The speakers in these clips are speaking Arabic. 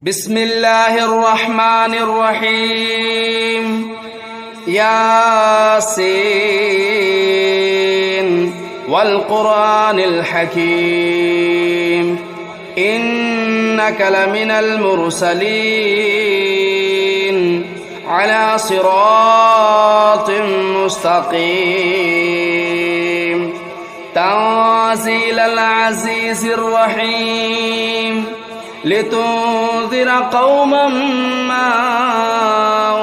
بسم الله الرحمن الرحيم ياسين والقرآن الحكيم إنك لمن المرسلين على صراط مستقيم تنزيل العزيز الرحيم لتنذر قوما ما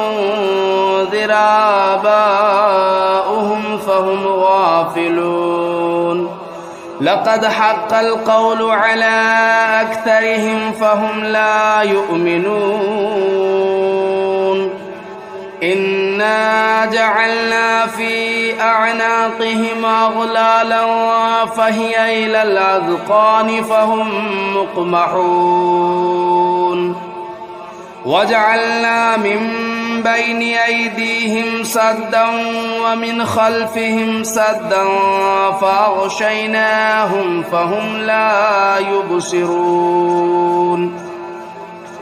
أنذر آباؤهم فهم غافلون لقد حق القول على أكثرهم فهم لا يؤمنون إنا جعلنا في أعناقهم أغلالا فهي إلى الأذقان فهم مقمحون وجعلنا من بين أيديهم سدا ومن خلفهم سدا فأغشيناهم فهم لا يبصرون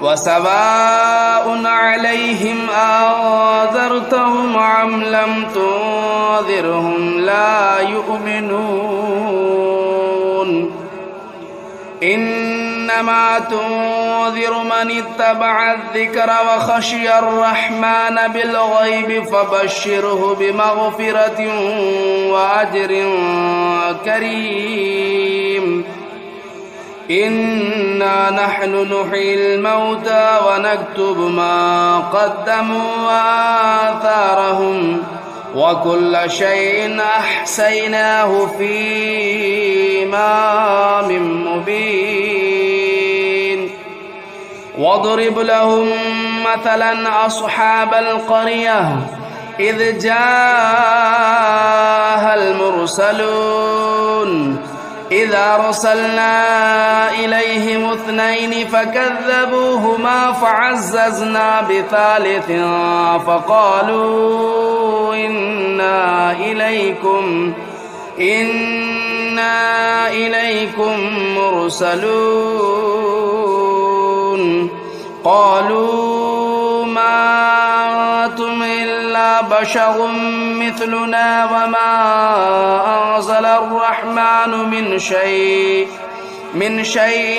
وسواء عليهم أنذرتهم أم لم تنذرهم لا يؤمنون إنما تنذر من اتبع الذكر وخشي الرحمن بالغيب فبشره بمغفرة وأجر كريم إنا نحن نحيي الموتى ونكتب ما قدموا وآثارهم وكل شيء أحصيناه في إمام مبين واضرب لهم مثلا أصحاب القرية إذ جاءها المرسلون إذا أرسلنا إليهم اثنين فكذبوهما فعززنا بثالث فقالوا إنا إليكم مرسلون قالوا ما أنتم إلا بشر مثلنا وما أنزل الرحمن من شيء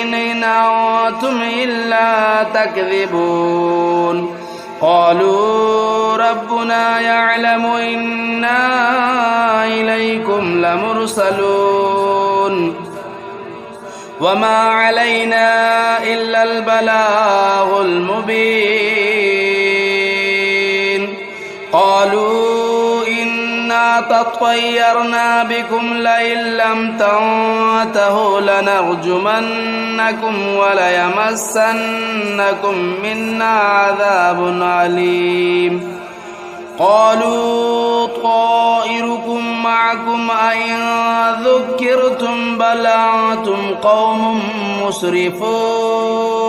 إن أنتم إلا تكذبون قالوا ربنا يعلم إنا إليكم لمرسلون وما علينا إلا البلاغ المبين قالوا إنا تطيرنا بكم لئن لم تنتهوا لنرجمنكم وليمسنكم منا عذاب أليم قالوا طائركم معكم أئن ذكرتم بل أنتم قوم مسرفون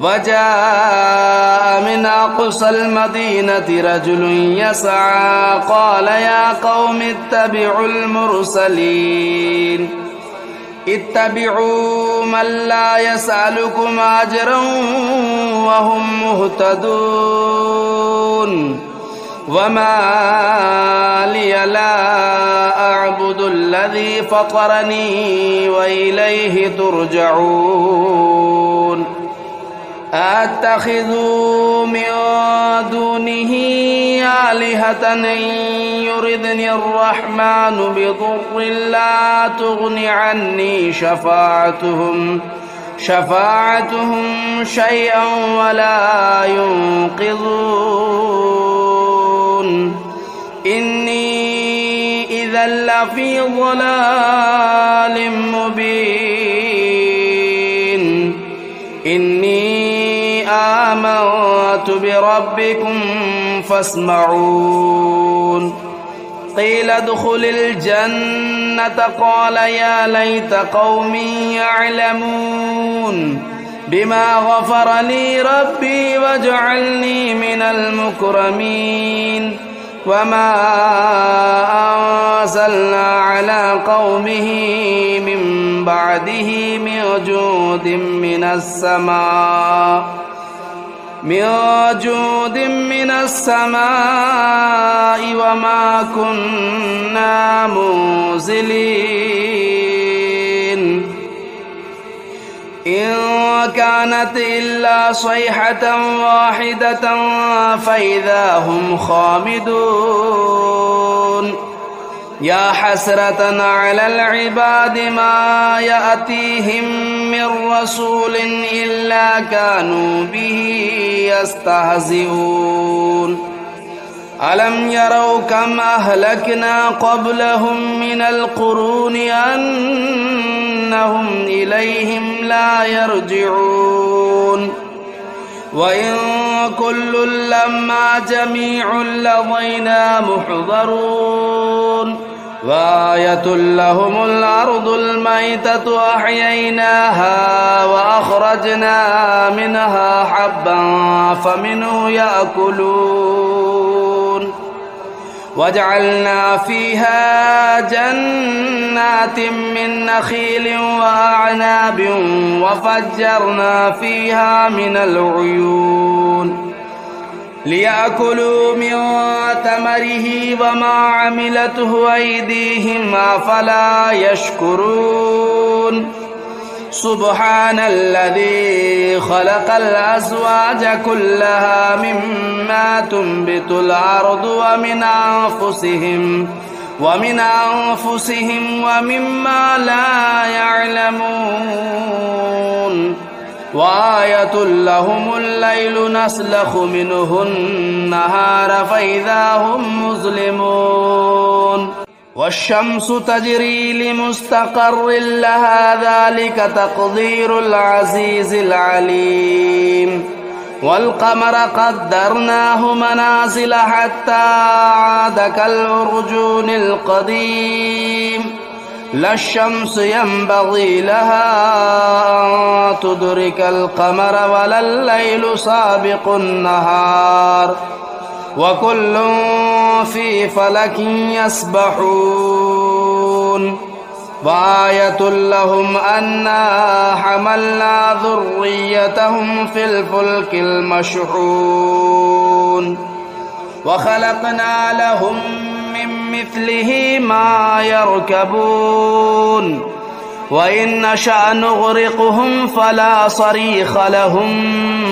وجاء من أقصى المدينة رجل يسعى قال يا قوم اتبعوا المرسلين اتبعوا من لا يسألكم أجرا وهم مهتدون وما لي لا أعبد الذي فطرني وإليه ترجعون أتخذوا من دونه آلهة إن يردني الرحمن بضر لا تغن عني شفاعتهم شيئا ولا ينقذون إني إذا لفي ضلال مبين إني آمنت بربكم فاسمعون قيل ادخل الجنة قال يا ليت قومي يعلمون بما غفر لي ربي وجعلني من المكرمين وما أنزلنا على قومه من بعده من جود من السماء وما كنا منزلين إن كانت إلا صيحة واحدة فإذا هم خامدون يا حسرة على العباد ما يأتيهم من رسول إلا كانوا به يستهزئون ألم يروا كم أهلكنا قبلهم من القرون أنهم إليهم لا يرجعون وإن كل لما جميع لدينا محضرون وآية لهم الأرض الميتة أحييناها وأخرجنا منها حبا فمنه يأكلون وجعلنا فيها جنات من نخيل وأعناب وفجرنا فيها من العيون ليأكلوا من ثمره وما عملته أيديهم أفلا يشكرون سبحان الذي خلق الأزواج كلها مما تنبت الأرض ومن أنفسهم ومما لا يعلمون وآية لهم الليل نسلخ منه النهار فإذا هم مظلمون والشمس تجري لمستقر لها ذلك تقدير العزيز العليم والقمر قدرناه منازل حتى عاد كالعرجون القديم لا الشمس ينبغي لها أن تدرك القمر ولا الليل سابق النهار وكل في فلك يسبحون وآية لهم أنا حملنا ذريتهم في الفلك المشحون وخلقنا لهم من مثله ما يركبون وإن نشأ نغرقهم فلا صريخ لهم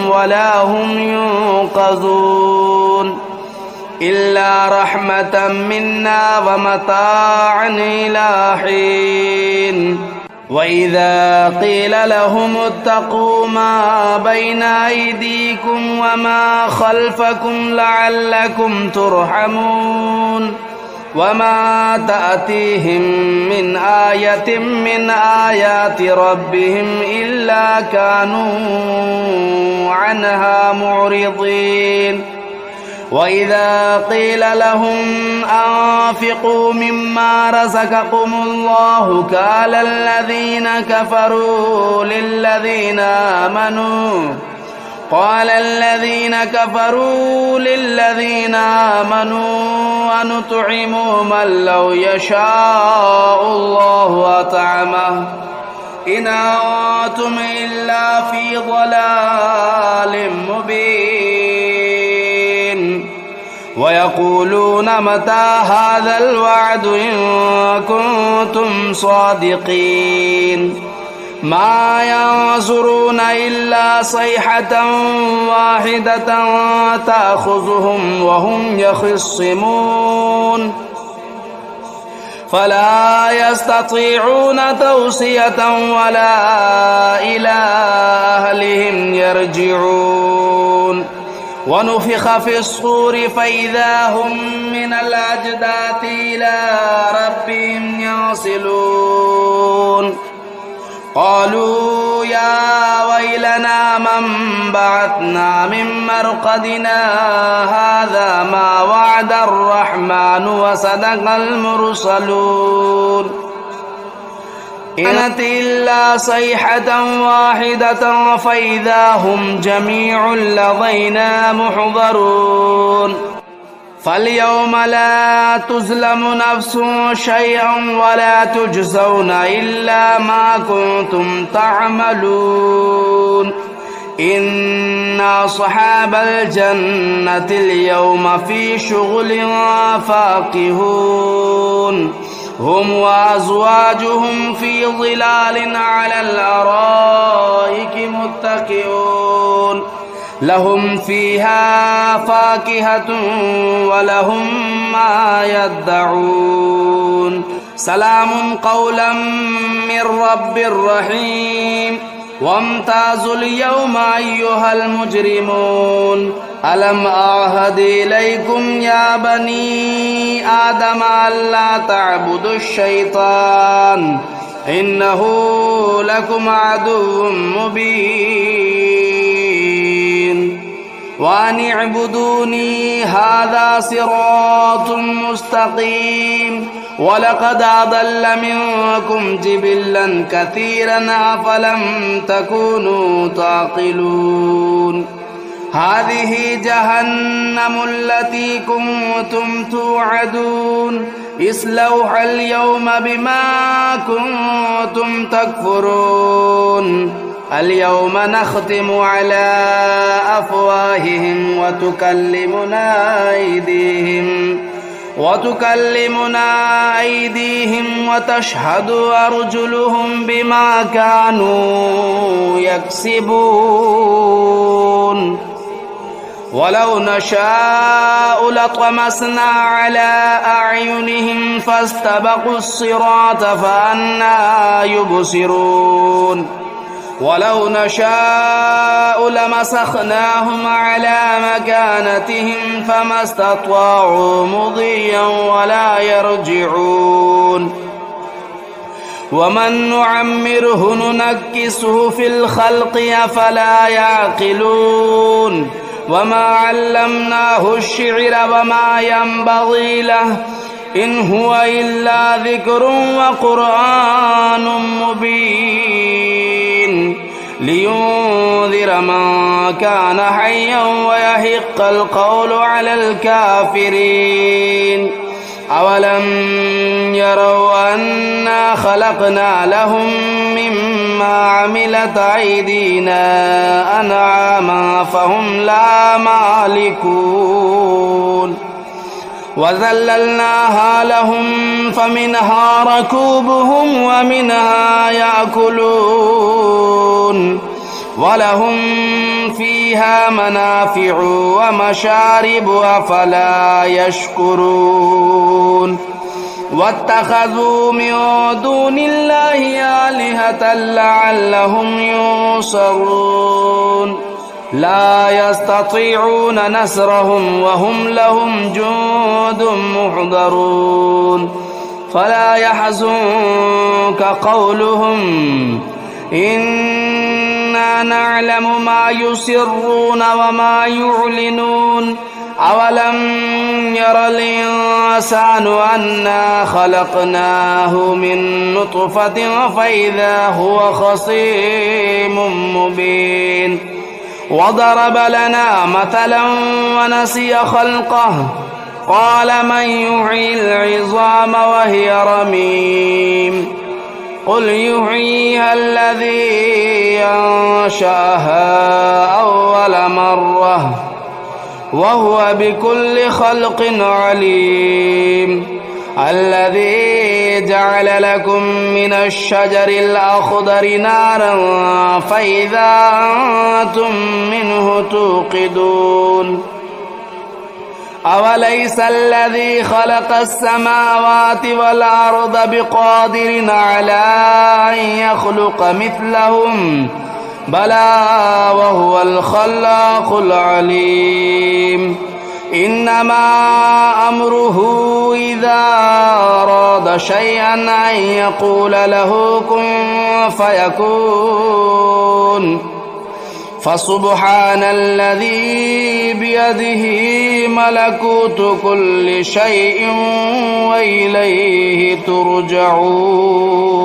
ولا هم ينقذون إلا رحمة منا ومتاعا إلى حين وإذا قيل لهم اتقوا ما بين أيديكم وما خلفكم لعلكم ترحمون وما تأتيهم من آية من آيات ربهم إلا كانوا عنها معرضين وإذا قيل لهم أنفقوا مما رزقكم الله قال الذين كفروا للذين آمنوا ونطعم من لو يشاء الله أطعمه إن أنتم إلا في ضلال مبين ويقولون متى هذا الوعد إن كنتم صادقين ما ينظرون إلا صيحة واحدة تأخذهم وهم يخصمون فلا يستطيعون توصية ولا إلى أهلهم يرجعون ونفخ في الصور فإذا هم من الأجداث إلى ربهم ينسلون قالوا يا ويلنا من بعثنا من مرقدنا هذا ما وعد الرحمن وصدق المرسلون إنت إلا صيحة واحدة فإذا هم جميع لدينا محضرون فاليوم لا تظلم نفس شيئا ولا تجزون إلا ما كنتم تعملون إن أصحاب الجنة اليوم في شغل فاكهون هم وأزواجهم في ظلال على الأرائك متكئون لهم فيها فاكهة ولهم ما يدعون سلام قولا من رب رحيم وامتازوا اليوم أيها المجرمون ألم أعهد إليكم يا بني آدم ألا تعبدوا الشيطان إنه لكم عدو مبين وأن اعبدوني هذا صراط مستقيم ولقد أضل منكم جبلا كثيرا أفلم تكونوا تعقلون هذه جهنم التي كنتم توعدون اصلوها اليوم بما كنتم تكفرون اليوم نختم على أفواههم وتكلمنا أيديهم وتشهد أرجلهم بما كانوا يكسبون ولو نشاء لطمسنا على أعينهم فاستبقوا الصراط فأنى يبصرون ولو نشاء لمسخناهم على مكانتهم فما استطاعوا مضيا ولا يرجعون ومن نعمره ننكسه في الخلق أفلا يعقلون وما علمناه الشعر وما ينبغي له إن هو إلا ذكر وقرآن مبين لينذر من كان حيا ويحق القول على الكافرين أولم يروا أنا خلقنا لهم مما عملت أيدينا أنعاما فهم لا مالكون وذللناها لهم فمنها ركوبهم ومنها يأكلون ولهم فيها منافع ومشارب أفلا يشكرون واتخذوا من دون الله آلهة لعلهم ينصرون لا يستطيعون نصرهم وهم لهم جند محضرون فلا يحزنك قولهم إنا نعلم ما يسرون وما يعلنون أولم ير الإنسان أنا خلقناه من نطفة فإذا هو خصيم مبين وضرب لنا مثلا ونسي خلقه قال من يحيي العظام وهي رميم قل يحييها الذي أنشأها أول مرة وهو بكل خلق عليم الذي جعل لكم من الشجر الأخضر نارا فإذا أنتم منه توقدون أوليس الذي خلق السماوات والأرض بقادر على أن يخلق مثلهم بلى وهو الخلاق العليم إنما أمره إذا أراد شيئا أن يقول له كن فيكون فسبحان الذي بيده ملكوت كل شيء وإليه ترجعون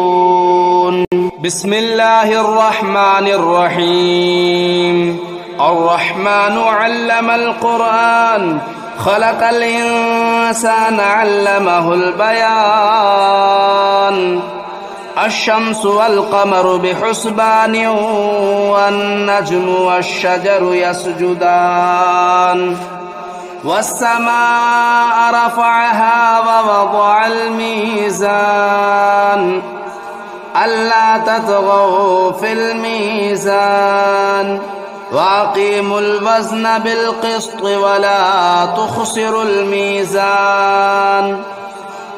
بسم الله الرحمن الرحيم الرحمن علم القرآن خلق الإنسان علمه البيان الشمس والقمر بحسبان والنجم والشجر يسجدان والسماء رفعها ووضع الميزان ألا تطغوا في الميزان وأقيموا الوزن بالقسط ولا تخسروا الميزان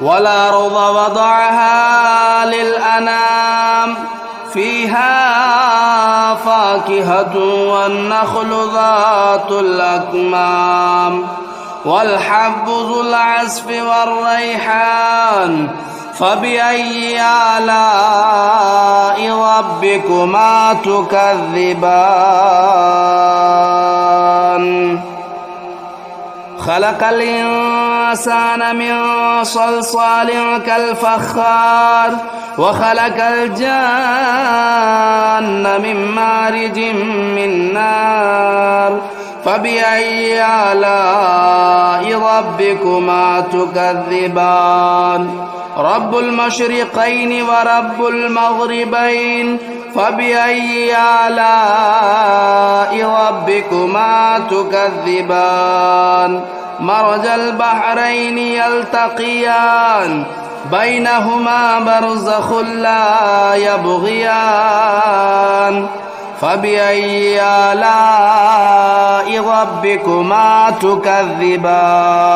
والأرض وضعها للأنام فيها فاكهة والنخل ذات الأكمام والحب ذو العصف والريحان فبأي آلاء ربكما تكذبان خلق الإنسان من صلصال كالفخار وخلق الجان من مارج من نار فبأي آلاء ربكما تكذبان رب المشرقين ورب المغربين فبأي آلاء ربكما تكذبان مرج البحرين يلتقيان بينهما برزخ لا يبغيان فبأي آلاء ربكما تكذبان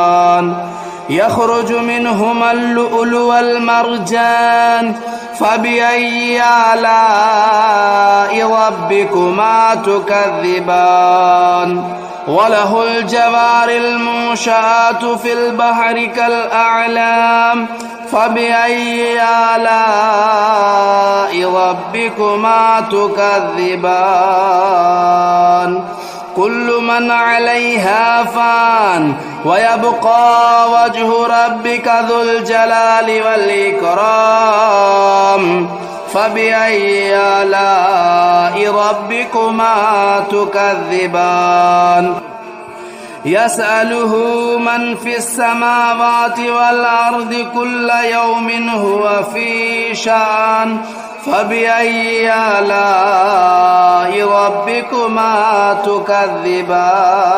يخرج منهما اللؤلؤ والمرجان فبأي آلاء ربكما تكذبان وله الجوار المنشآت في البحر كالأعلام فبأي آلاء ربكما تكذبان كل من عليها فان ويبقى وجه ربك ذو الجلال والإكرام فبأي آلاء ربكما تكذبان يسأله من في السماوات والأرض كل يوم هو في شأن فبأي آلاء ربكما تكذبان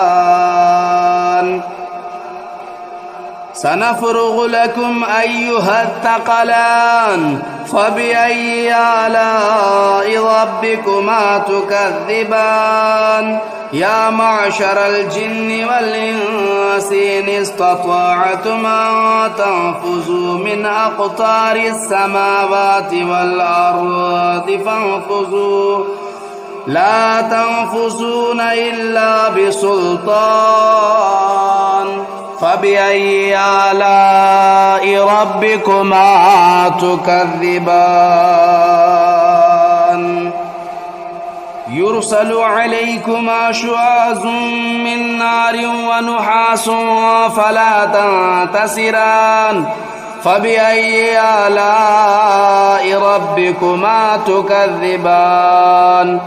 سنفرغ لكم أيها الثقلان فبأي آلاء ربكما تكذبان يا معشر الجن والإنس إن استطعتم أن تنفذوا من أقطار السماوات والأرض فانفذوا لا تنفذون إلا بسلطان فبأي آلاء ربكما تكذبان يرسل عليكما شواظ من نار ونحاس فلا تنتصران فبأي آلاء ربكما تكذبان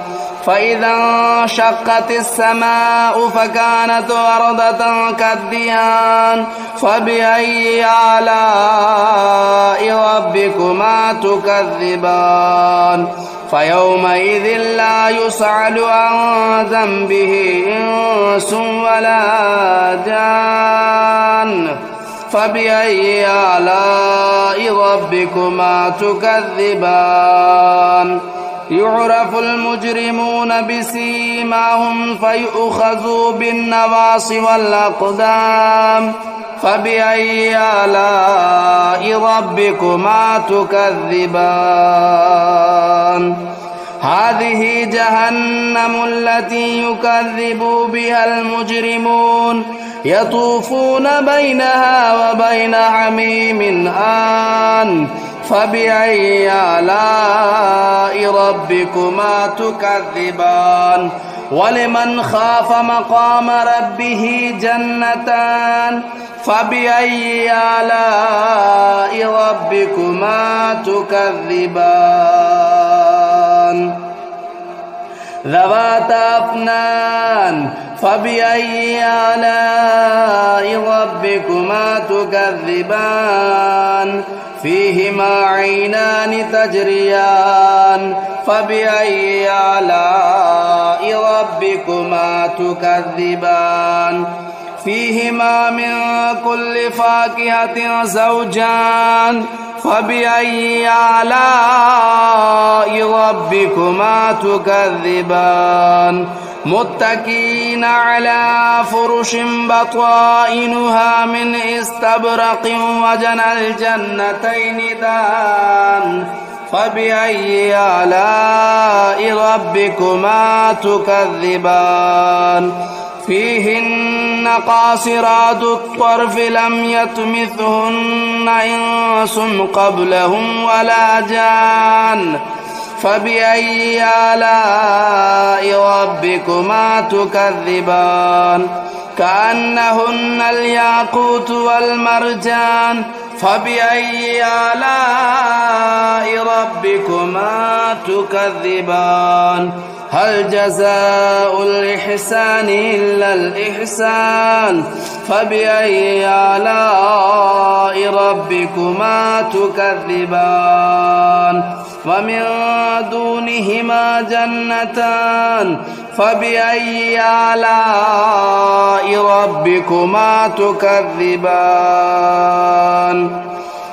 فإذا انشقت السماء فكانت وردة كالدهان فبأي آلاء ربكما تكذبان فيومئذ لا يسأل عن ذنبه إنس ولا جان فبأي آلاء ربكما تكذبان يعرف المجرمون بسيماهم فيؤخذوا بالنواصي والأقدام فبأي آلاء ربكما تكذبان هذه جهنم التي يكذب بها المجرمون يطوفون بينها وبين حميم آن فبأي آلاء ربكما تكذبان ولمن خاف مقام ربه جنتان فبأي آلاء ربكما تكذبان ذواتا أفنان فبأي آلاء ربكما تكذبان فيهما عينان تجريان فبأي آلاء ربكما تكذبان فيهما من كل فاكهة زوجان فبأي آلاء ربكما تكذبان متكئين على فرش بطائنها من استبرق وجنى الجنتين دان فبأي آلاء ربكما تكذبان فيهن قاصرات الطرف لم يطمثهن إنس قبلهم ولا جان فبأي آلاء ربكما تكذبان كأنهن الياقوت والمرجان فبأي آلاء ربكما تكذبان هل جزاء الإحسان إلا الإحسان فبأي آلاء ربكما تكذبان ومن دونهما جنتان فبأي آلاء ربكما تكذبان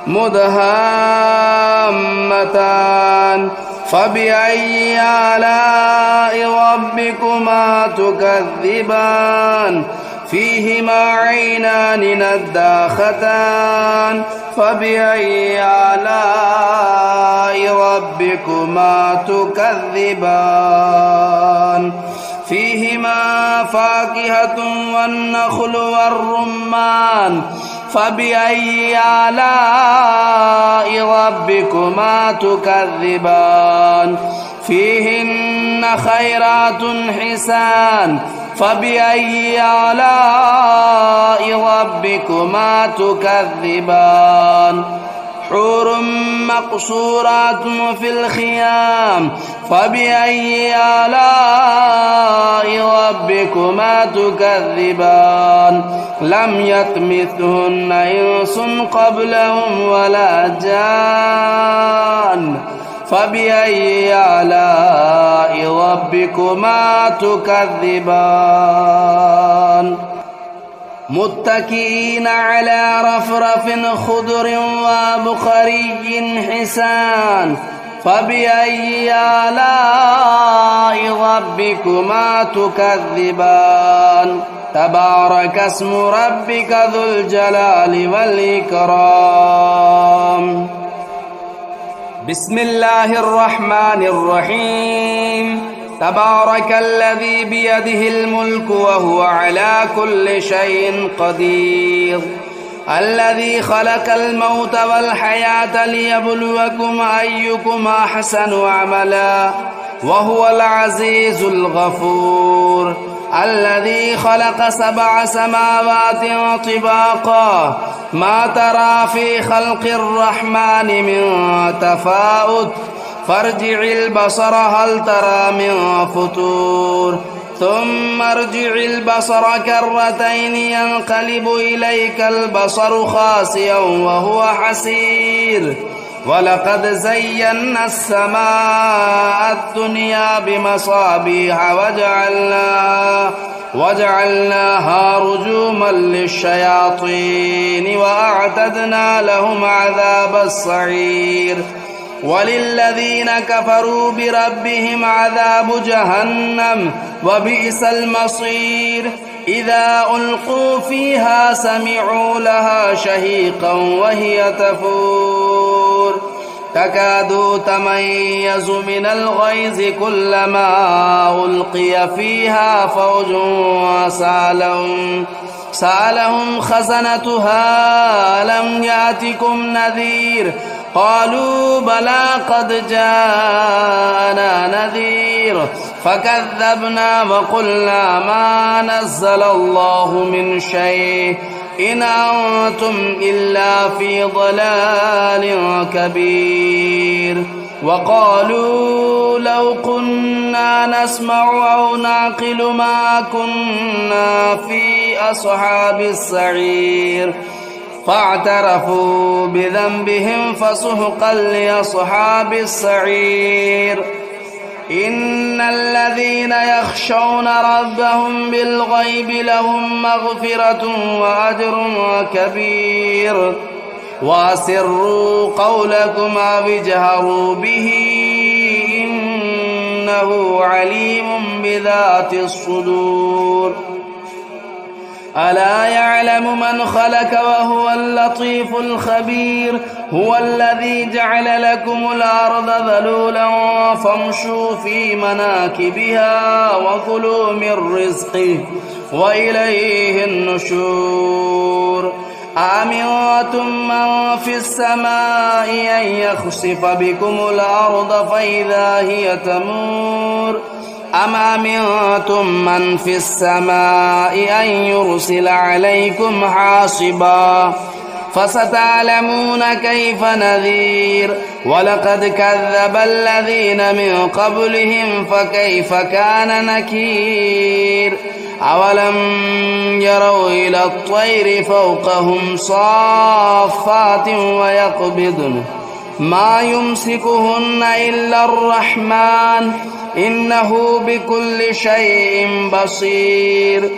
مدهامتان فبأي آلاء ربكما تكذبان فيهما عينان نداختان فبأي آلاء ربكما تكذبان فيهما فاكهة والنخل والرمان فبأي آلاء ربكما تكذبان فيهن خيرات حسان فبأي آلاء ربكما تكذبان حور مقصورات في الخيام فبأي آلاء ربكما تكذبان لم يطمثهن إنس قبلهم ولا جان فبأي آلاء ربكما تكذبان متكئين على رفرف خضر وبخري حسان فبأي آلاء ربكما تكذبان تبارك اسم ربك ذو الجلال والإكرام بسم الله الرحمن الرحيم تبارك الذي بيده الملك وهو على كل شيء قدير الذي خلق الموت والحياة ليبلوكم أيكم أحسن عملا وهو العزيز الغفور الذي خلق 7 سماوات طباقا ما ترى في خلق الرحمن من تفاوت فارجع البصر هل ترى من فطور ثم ارجع البصر كرتين ينقلب إليك البصر خاسئا وهو حسير ولقد زينا السماء الدنيا بمصابيح وجعلناها رجوما للشياطين وأعتدنا لهم عذاب السعير وللذين كفروا بربهم عذاب جهنم وبئس المصير إذا ألقوا فيها سمعوا لها شهيقا وهي تفور تكاد تميز من الغيظ كلما ألقي فيها فوج سألهم خزنتها لم يأتكم نذير قالوا بلى قد جاءنا نذير فكذبنا وقلنا ما نزل الله من شيء إن أنتم إلا في ضلال كبير وقالوا لو كنا نسمع أو نعقل ما كنا في أصحاب السعير فاعترفوا بذنبهم فسحقا لأصحاب السعير. إن الذين يخشون ربهم بالغيب لهم مغفرة وأجر كبير. وأسروا قولكم أو اجهروا به إنه عليم بذات الصدور. ألا يعلم من خلق وهو اللطيف الخبير. هو الذي جعل لكم الأرض ذلولا فامشوا في مناكبها وكلوا من رزقه وإليه النشور. أأمنتم من في السماء أن يخسف بكم الأرض فإذا هي تمور أم أمنتم من في السماء أن يرسل عليكم حاصبا فستعلمون كيف نذير. ولقد كذب الذين من قبلهم فكيف كان نكير. أولم يروا إلى الطير فوقهم صافات ويقبضن ما يمسكهن إلا الرحمن إنه بكل شيء بصير.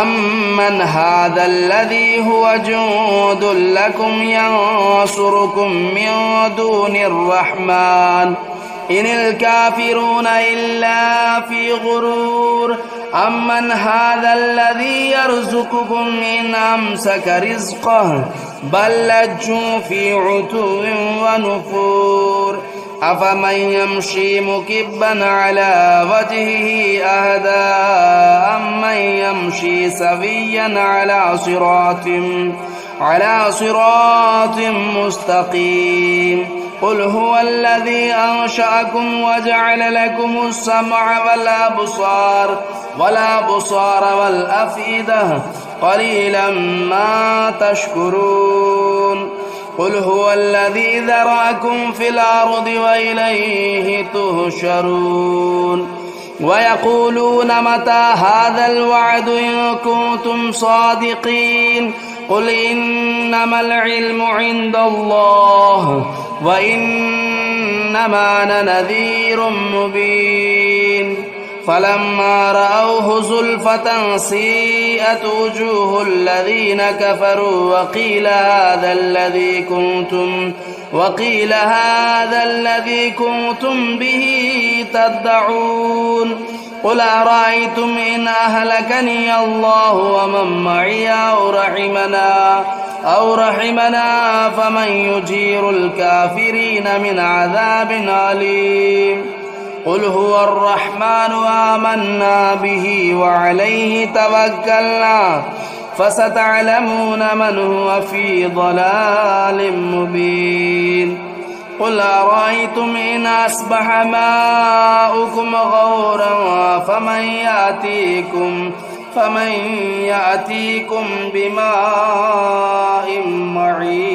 أمن هذا الذي هو جند لكم ينصركم من دون الرحمن إن الكافرون إلا في غرور. أمن هذا الذي يرزقكم إن أمسك رزقه بل لجوا في عتو ونفور. أفمن يمشي مكبا على وجهه أهدى أمن يمشي سويا على صراط مستقيم. قل هو الذي أنشأكم وجعل لكم السمع والأبصار والأفئدة قليلا ما تشكرون. قل هو الذي ذرأكم في الأرض وإليه تهشرون. ويقولون متى هذا الوعد إن كنتم صادقين. قل إنما العلم عند الله وإنما أنا نذير مبين. فلما رأوه زلفة سيئت وجوه الذين كفروا وقيل هذا الذي كنتم به تدعون. قل أرأيتم إن أهلكني الله ومن معي أو رحمنا فمن يجير الكافرين من عذاب أليم. قل هو الرحمن آمنا به وعليه توكلنا فستعلمون من هو في ضلال مبين. قل أرأيتم إن أصبح ماؤكم غورا فمن يأتيكم بماء معين.